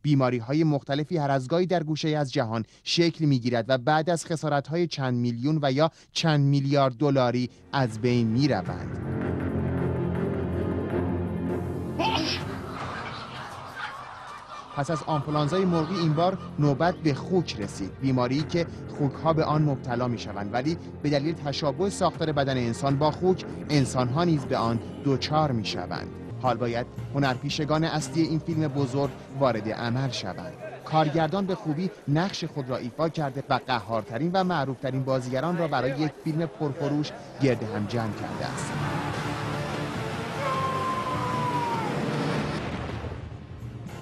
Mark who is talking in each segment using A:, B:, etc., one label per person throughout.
A: بیماری‌های مختلفی هر از گاهی در گوشه از جهان شکل می‌گیرد و بعد از خسارت‌های چند میلیون و یا چند میلیارد دلاری از بین می‌روند. پس از آنفولانزای مرغی این بار نوبت به خوک رسید، بیماری که خوک‌ها به آن مبتلا می‌شوند، ولی به دلیل تشابه ساختار بدن انسان با خوک، انسان‌ها نیز به آن دچار می‌شوند. حال باید هنرپیشگان اصلی این فیلم بزرگ وارد عمل شوند. کارگردان به خوبی نقش خود را ایفا کرده و قهارترین و معروفترین بازیگران را برای یک فیلم پرفروش گرد هم جمع کرده است.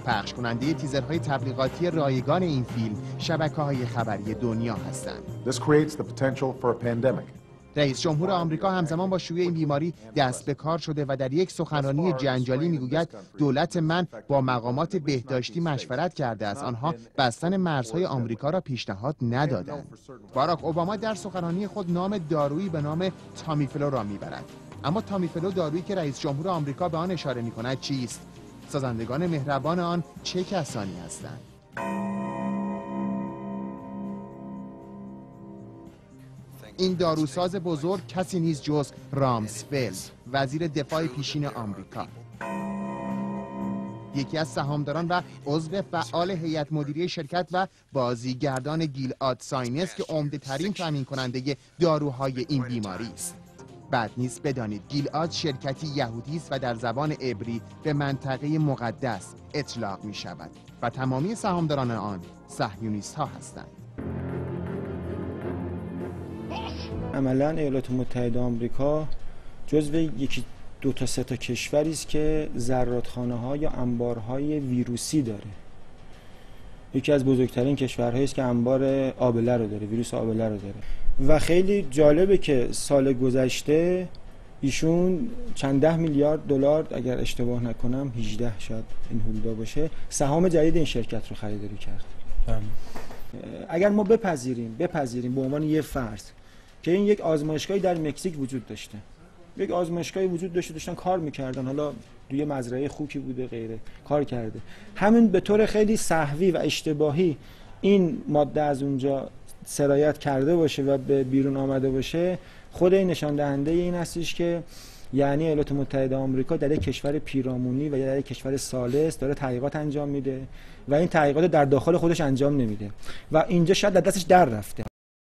A: پخش کننده تیزرهای تبلیغاتی رایگان این فیلم شبکه‌های خبری دنیا هستند. رئیس جمهور آمریکا همزمان با شیوع این بیماری دست به کار شده و در یک سخنرانی جنجالی میگوید دولت من با مقامات بهداشتی مشورت کرده است، آنها بستن مرزهای آمریکا را پیشنهاد ندادند. باراک اوباما در سخنرانی خود نام دارویی به نام تامیفلو را میبرد. اما تامیفلو دارویی که رئیس جمهور آمریکا به آن اشاره میکند چیست؟ سازندگان مهربان آن چه کسانی هستند؟ این داروساز بزرگ کسی نیست جز رامسفلد، وزیر دفاع پیشین آمریکا. یکی از سهامداران و عضو فعال هیئت مدیره شرکت و بازیگردان گیلاد ساینس که عمده‌ترین تامین کننده داروهای این بیماری است. بد نیست بدانید گیلاد شرکتی یهودی است و در زبان عبری به منطقه مقدس اطلاق می شود و تمامی سهامداران آن صهیونیست ها هستند.
B: عملاً ایالات متحده آمریکا جزو یکی دو تا سه تا کشوری است که زرادخانه‌ها یا انبارهای ویروسی داره. یکی از بزرگترین کشورهایی است که انبار آبله رو داره، ویروس آبله رو داره. و خیلی جالبه که سال گذشته ایشون چند ده میلیارد دلار اگر اشتباه نکنم 18 شاید این حدودا باشه سهام جدید این شرکت رو خریداری کرد. اگر ما بپذیریم به عنوان یه فرض که این یک آزمایشگاهی در مکزیک وجود داشته، یک آزمایشگاهی وجود داشتن کار میکردن، حالا توی مزرعه خوکی بوده غیره کار کرده، همین به طور خیلی سهوی و اشتباهی این ماده از اونجا سرایت کرده باشه و به بیرون آمده باشه، خود این نشان دهنده این هستش که یعنی ایالات متحده آمریکا در یک کشور پیرامونی و یا در یک کشور ثالث داره تحقیقات انجام میده و این تحقیقات در داخل خودش انجام نمیده و اینجا شاید دستش در رفته.